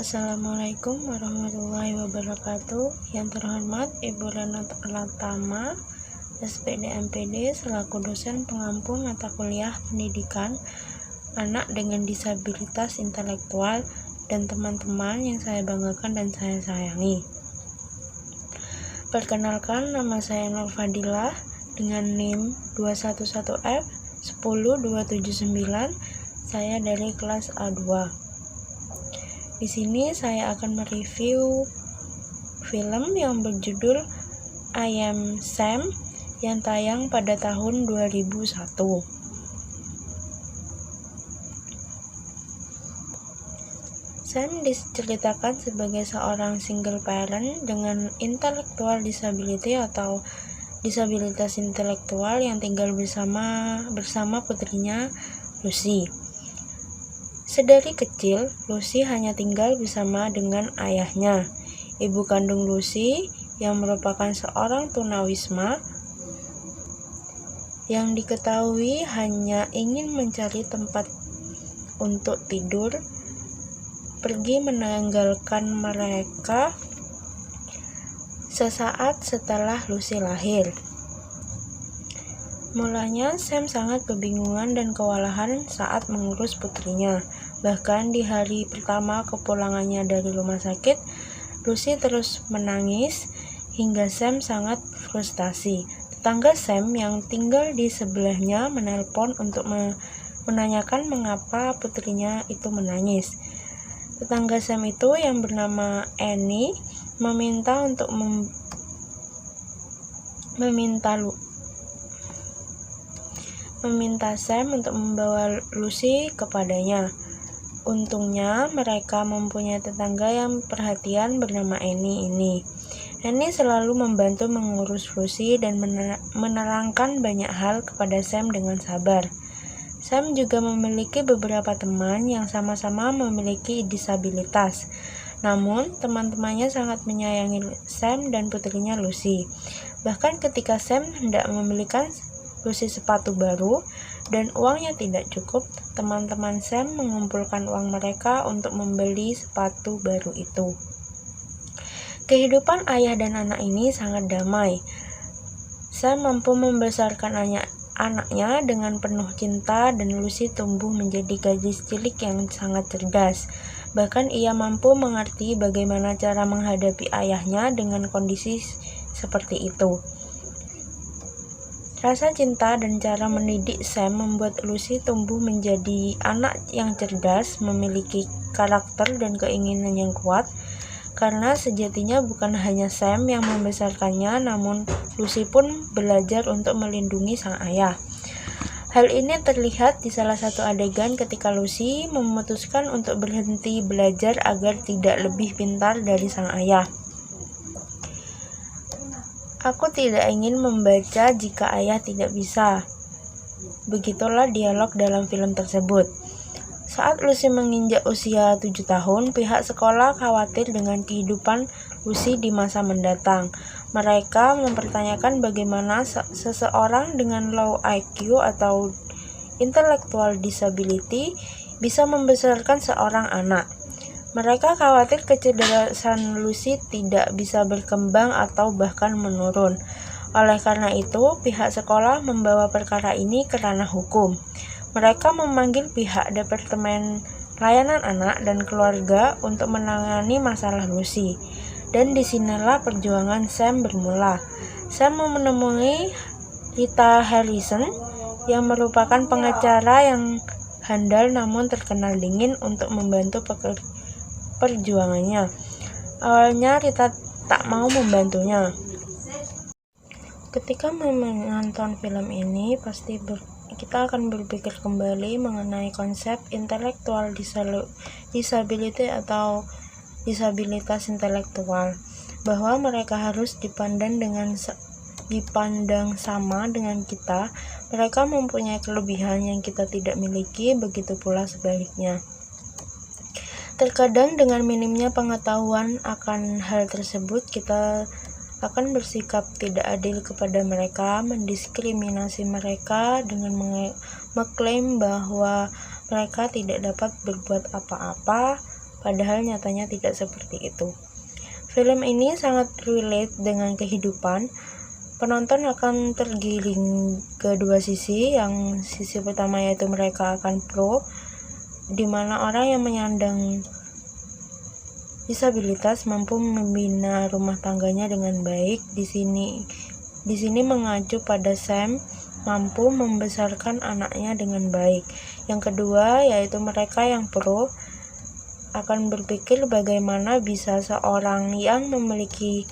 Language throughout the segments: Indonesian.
Assalamualaikum warahmatullahi wabarakatuh. Yang terhormat Ibu Renata Latama, SPD MPD, selaku dosen pengampu mata kuliah pendidikan anak dengan disabilitas intelektual dan teman-teman yang saya banggakan dan saya sayangi. Perkenalkan, nama saya Nur Fadilah dengan NIM 211F 10279. Saya dari kelas A2. Di sini saya akan mereview film yang berjudul I Am Sam yang tayang pada tahun 2001. Sam diceritakan sebagai seorang single parent dengan intellectual disability atau disabilitas intelektual yang tinggal bersama putrinya Lucy. Sedari kecil, Lucy hanya tinggal bersama dengan ayahnya. Ibu kandung Lucy, yang merupakan seorang tunawisma, yang diketahui hanya ingin mencari tempat untuk tidur, pergi meninggalkan mereka sesaat setelah Lucy lahir. Mulanya, Sam sangat kebingungan dan kewalahan saat mengurus putrinya. Bahkan di hari pertama kepulangannya dari rumah sakit, Lucy terus menangis hingga Sam sangat frustasi. Tetangga Sam yang tinggal di sebelahnya menelpon untuk menanyakan mengapa putrinya itu menangis. Tetangga Sam itu yang bernama Annie meminta Sam untuk membawa Lucy kepadanya. Untungnya mereka mempunyai tetangga yang perhatian bernama Annie ini. Annie selalu membantu mengurus Lucy dan menerangkan banyak hal kepada Sam dengan sabar. Sam juga memiliki beberapa teman yang sama-sama memiliki disabilitas. Namun, teman-temannya sangat menyayangi Sam dan putrinya Lucy. Bahkan ketika Sam hendak membelikan Lucy sepatu baru dan uangnya tidak cukup, teman-teman Sam mengumpulkan uang mereka untuk membeli sepatu baru itu. Kehidupan ayah dan anak ini sangat damai. Sam mampu membesarkan anaknya dengan penuh cinta dan Lucy tumbuh menjadi gadis cilik yang sangat cerdas. Bahkan ia mampu mengerti bagaimana cara menghadapi ayahnya dengan kondisi seperti itu. Rasa cinta dan cara mendidik Sam membuat Lucy tumbuh menjadi anak yang cerdas, memiliki karakter dan keinginan yang kuat, karena sejatinya bukan hanya Sam yang membesarkannya, namun Lucy pun belajar untuk melindungi sang ayah. Hal ini terlihat di salah satu adegan ketika Lucy memutuskan untuk berhenti belajar agar tidak lebih pintar dari sang ayah. Aku tidak ingin membaca jika ayah tidak bisa. Begitulah dialog dalam film tersebut. Saat Lucy menginjak usia 7 tahun, pihak sekolah khawatir dengan kehidupan Lucy di masa mendatang. Mereka mempertanyakan bagaimana seseorang dengan low IQ atau intellectual disability bisa membesarkan seorang anak. Mereka khawatir kecerdasan Lucy tidak bisa berkembang atau bahkan menurun. Oleh karena itu, pihak sekolah membawa perkara ini ke ranah hukum. Mereka memanggil pihak Departemen Layanan Anak dan Keluarga untuk menangani masalah Lucy. Dan disinilah perjuangan Sam bermula. Sam menemui Rita Harrison yang merupakan pengacara yang handal namun terkenal dingin untuk membantu perjuangannya. Awalnya Rita tak mau membantunya. Ketika menonton film ini, pasti kita akan berpikir kembali mengenai konsep intellectual disability atau disabilitas intelektual, bahwa mereka harus dipandang sama dengan kita. Mereka mempunyai kelebihan yang kita tidak miliki, begitu pula sebaliknya. Terkadang dengan minimnya pengetahuan akan hal tersebut, kita akan bersikap tidak adil kepada mereka, mendiskriminasi mereka dengan mengklaim bahwa mereka tidak dapat berbuat apa-apa padahal nyatanya tidak seperti itu. Film ini sangat relate dengan kehidupan. Penonton akan tergiring ke dua sisi. Yang sisi pertama yaitu mereka akan pro, di mana orang yang menyandang disabilitas mampu membina rumah tangganya dengan baik. Di sini mengacu pada Sam mampu membesarkan anaknya dengan baik. Yang kedua yaitu mereka yang pro akan berpikir bagaimana bisa seorang yang memiliki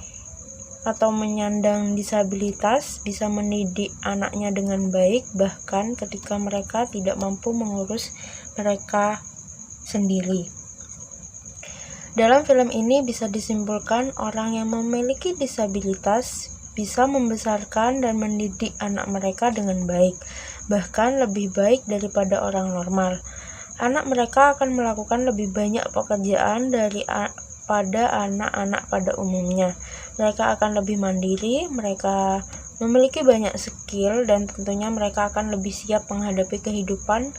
atau menyandang disabilitas bisa mendidik anaknya dengan baik, bahkan ketika mereka tidak mampu mengurus mereka sendiri. Dalam film ini bisa disimpulkan orang yang memiliki disabilitas bisa membesarkan dan mendidik anak mereka dengan baik, bahkan lebih baik daripada orang normal. Anak mereka akan melakukan lebih banyak pekerjaan daripada anak-anak pada umumnya. Mereka akan lebih mandiri, mereka memiliki banyak skill, dan tentunya mereka akan lebih siap menghadapi kehidupan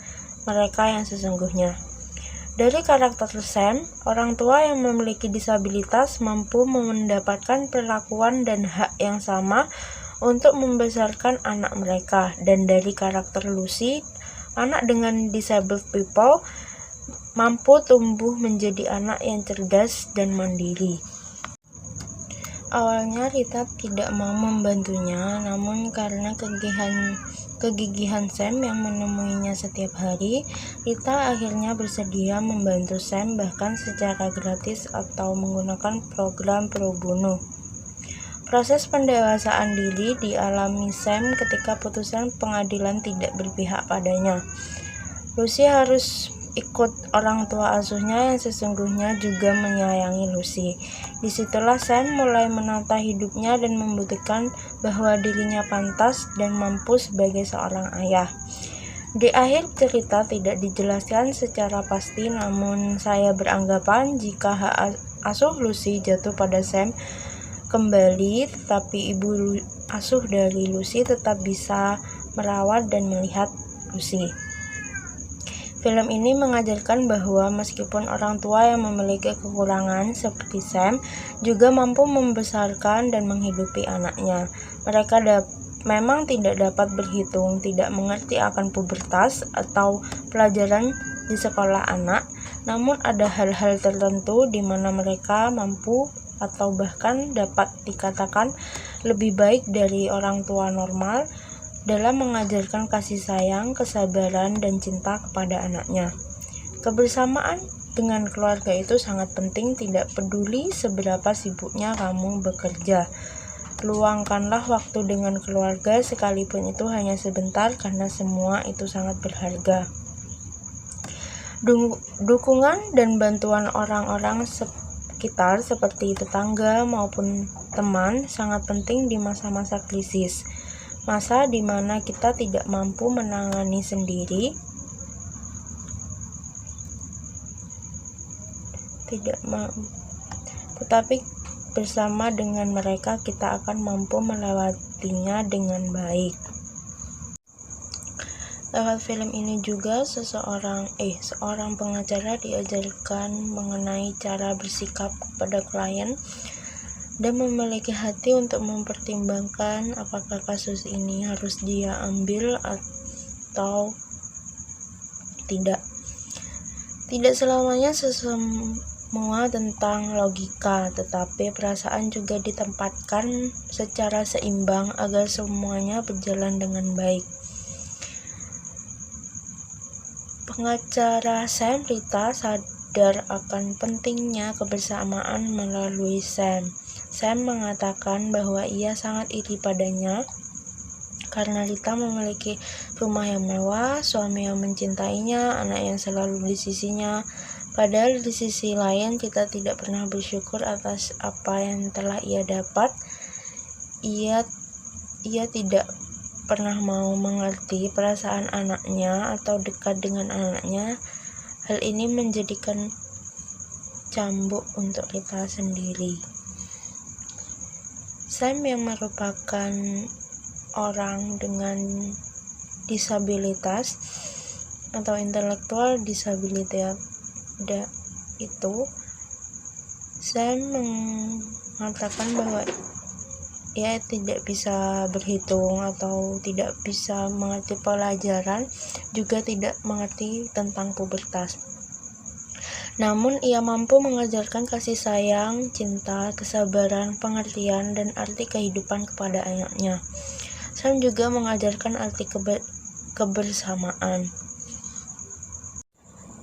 mereka yang sesungguhnya. Dari karakter Sam, orang tua yang memiliki disabilitas mampu mendapatkan perlakuan dan hak yang sama untuk membesarkan anak mereka. Dan dari karakter Lucy, anak dengan disabled people mampu tumbuh menjadi anak yang cerdas dan mandiri. Awalnya Rita tidak mau membantunya, namun karena kegigihan Sam yang menemuinya setiap hari, Rita akhirnya bersedia membantu Sam bahkan secara gratis atau menggunakan program pro bono. Proses pendewasaan diri dialami Sam ketika putusan pengadilan tidak berpihak padanya. Lucy harus ikut orang tua asuhnya yang sesungguhnya juga menyayangi Lucy. Disitulah Sam mulai menata hidupnya dan membuktikan bahwa dirinya pantas dan mampu sebagai seorang ayah. Di akhir cerita tidak dijelaskan secara pasti, namun saya beranggapan jika hak asuh Lucy jatuh pada Sam kembali, tetapi ibu asuh dari Lucy tetap bisa merawat dan melihat Lucy. Film ini mengajarkan bahwa meskipun orang tua yang memiliki kekurangan seperti Sam juga mampu membesarkan dan menghidupi anaknya. Mereka memang tidak dapat berhitung, tidak mengerti akan pubertas atau pelajaran di sekolah anak, namun ada hal-hal tertentu di mana mereka mampu atau bahkan dapat dikatakan lebih baik dari orang tua normal dalam mengajarkan kasih sayang, kesabaran, dan cinta kepada anaknya. Kebersamaan dengan keluarga itu sangat penting, tidak peduli seberapa sibuknya kamu bekerja. Luangkanlah waktu dengan keluarga sekalipun itu hanya sebentar, karena semua itu sangat berharga. Dukungan dan bantuan orang-orang sekitar seperti tetangga maupun teman sangat penting di masa-masa krisis, masa di mana kita tidak mampu menangani sendiri, tetapi bersama dengan mereka kita akan mampu melewatinya dengan baik. Lewat film ini juga seorang pengacara diajarkan mengenai cara bersikap kepada klien dan memiliki hati untuk mempertimbangkan apakah kasus ini harus dia ambil atau tidak. Tidak selamanya semua tentang logika, tetapi perasaan juga ditempatkan secara seimbang agar semuanya berjalan dengan baik. Pengacara Sam, Rita sadar akan pentingnya kebersamaan melalui Sam. Sam mengatakan bahwa ia sangat iri padanya karena Rita memiliki rumah yang mewah, suami yang mencintainya, anak yang selalu di sisinya. Padahal di sisi lain Rita tidak pernah bersyukur atas apa yang telah ia dapat. Ia tidak pernah mau mengerti perasaan anaknya atau dekat dengan anaknya. Hal ini menjadikan cambuk untuk Rita sendiri. Sam yang merupakan orang dengan disabilitas atau intelektual disability itu, Sam mengatakan bahwa ia tidak bisa berhitung atau tidak bisa mengerti pelajaran, juga tidak mengerti tentang pubertas. Namun ia mampu mengajarkan kasih sayang, cinta, kesabaran, pengertian, dan arti kehidupan kepada anaknya. Sam juga mengajarkan arti kebersamaan.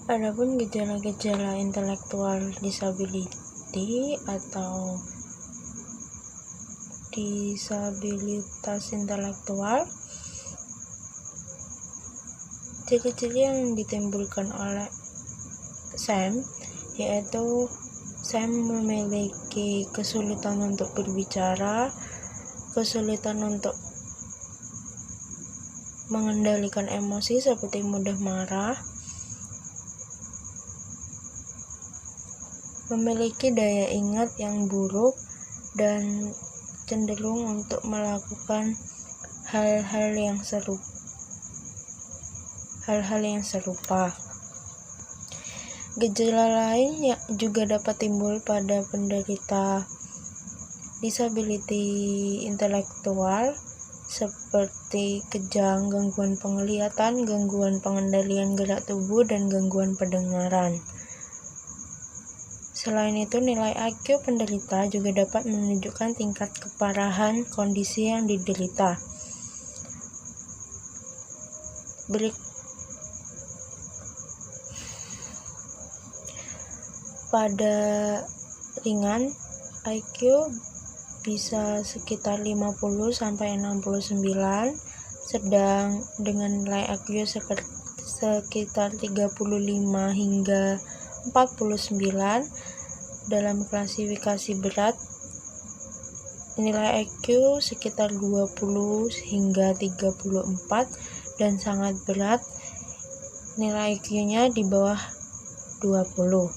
Adapun gejala-gejala intelektual disability atau disabilitas intelektual, ciri-ciri yang ditimbulkan oleh Sam yaitu Sam memiliki kesulitan untuk berbicara, kesulitan untuk mengendalikan emosi seperti mudah marah, memiliki daya ingat yang buruk, dan cenderung untuk melakukan hal-hal yang serupa. Gejala lain yang juga dapat timbul pada penderita disability intelektual seperti kejang, gangguan penglihatan, gangguan pengendalian gerak tubuh, dan gangguan pendengaran. Selain itu, nilai IQ penderita juga dapat menunjukkan tingkat keparahan kondisi yang diderita. Pada ringan, IQ bisa sekitar 50-69, sedang dengan nilai IQ sekitar 35 hingga 49. Dalam klasifikasi berat, nilai IQ sekitar 20 hingga 34, dan sangat berat, nilai IQ-nya di bawah 20.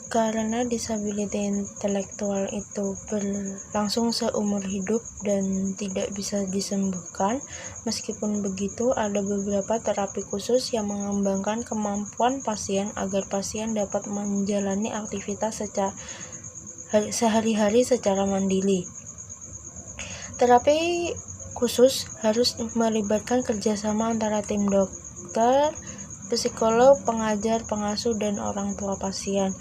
Karena disability intelektual itu berlangsung seumur hidup dan tidak bisa disembuhkan, meskipun begitu ada beberapa terapi khusus yang mengembangkan kemampuan pasien agar pasien dapat menjalani aktivitas sehari-hari secara mandiri. Terapi khusus harus melibatkan kerjasama antara tim dokter, psikolog, pengajar, pengasuh, dan orang tua pasien.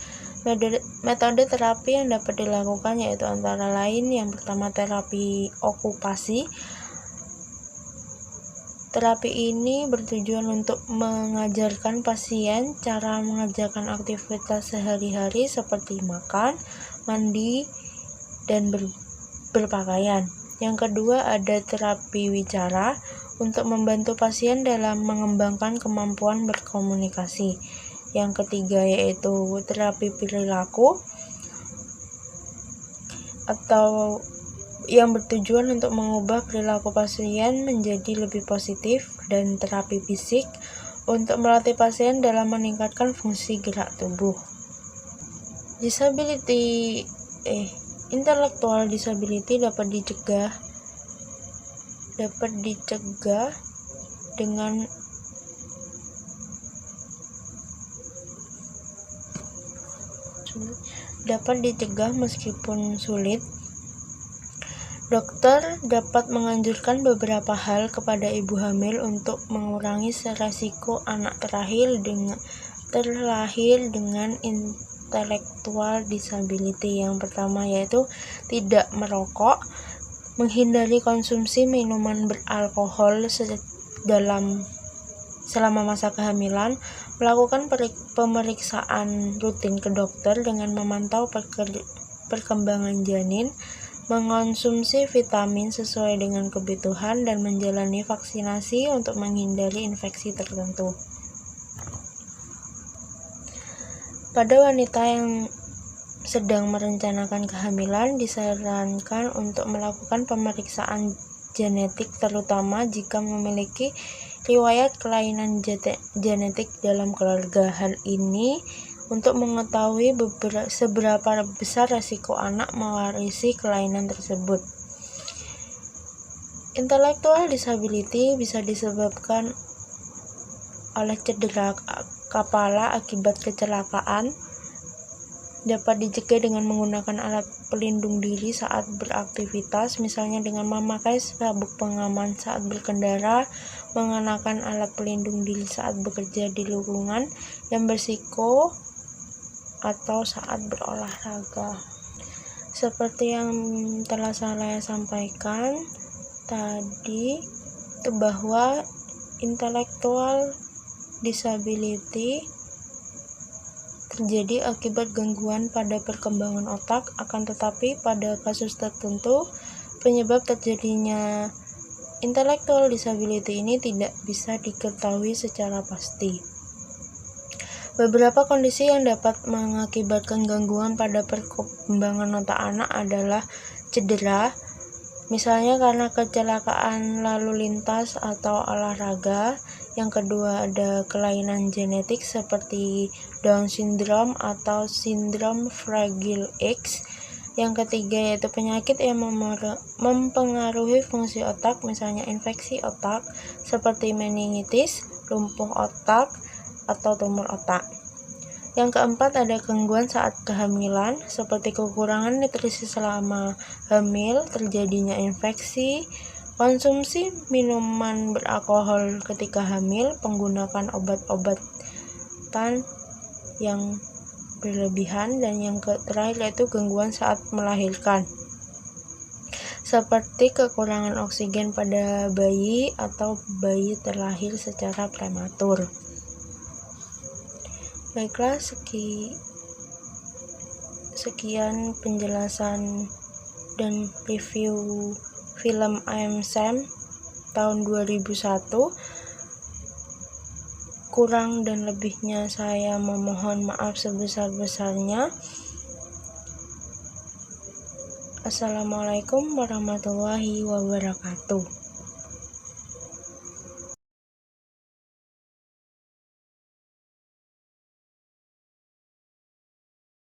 Metode terapi yang dapat dilakukan yaitu antara lain yang pertama terapi okupasi. Terapi ini bertujuan untuk mengajarkan pasien cara mengerjakan aktivitas sehari-hari seperti makan, mandi, dan berpakaian. Yang kedua ada terapi wicara untuk membantu pasien dalam mengembangkan kemampuan berkomunikasi. Yang ketiga yaitu terapi perilaku atau yang bertujuan untuk mengubah perilaku pasien menjadi lebih positif, dan terapi fisik untuk melatih pasien dalam meningkatkan fungsi gerak tubuh. Intellectual disability dapat dicegah meskipun sulit. Dokter dapat menganjurkan beberapa hal kepada ibu hamil untuk mengurangi resiko anak terlahir dengan intellectual disability. Yang pertama yaitu tidak merokok, menghindari konsumsi minuman beralkohol selama masa kehamilan, melakukan pemeriksaan rutin ke dokter dengan memantau perkembangan janin, mengonsumsi vitamin sesuai dengan kebutuhan, dan menjalani vaksinasi untuk menghindari infeksi tertentu. Pada wanita yang sedang merencanakan kehamilan, disarankan untuk melakukan pemeriksaan genetik terutama jika memiliki riwayat kelainan genetik dalam keluarga. Hal ini untuk mengetahui seberapa besar risiko anak mewarisi kelainan tersebut. Intellectual disability bisa disebabkan oleh cedera kepala akibat kecelakaan dapat dicegah dengan menggunakan alat pelindung diri saat beraktivitas, misalnya dengan memakai sabuk pengaman saat berkendara, mengenakan alat pelindung diri saat bekerja di lingkungan yang berisiko, atau saat berolahraga. Seperti yang telah saya sampaikan tadi, bahwa intellectual disability terjadi akibat gangguan pada perkembangan otak, akan tetapi pada kasus tertentu penyebab terjadinya intellectual disability ini tidak bisa diketahui secara pasti. Beberapa kondisi yang dapat mengakibatkan gangguan pada perkembangan otak anak adalah cedera, misalnya karena kecelakaan lalu lintas atau olahraga. Yang kedua ada kelainan genetik seperti Down syndrome atau sindrom Fragile X. Yang ketiga yaitu penyakit yang mempengaruhi fungsi otak, misalnya infeksi otak seperti meningitis, lumpuh otak, atau tumor otak. Yang keempat ada gangguan saat kehamilan seperti kekurangan nutrisi selama hamil, terjadinya infeksi, konsumsi minuman beralkohol ketika hamil, penggunaan obat-obatan yang berlebihan, dan yang terakhir yaitu gangguan saat melahirkan seperti kekurangan oksigen pada bayi atau bayi terlahir secara prematur. Baiklah, sekian penjelasan dan review film I Am Sam tahun 2001. Kurang dan lebihnya saya memohon maaf sebesar-besarnya. Assalamualaikum warahmatullahi wabarakatuh.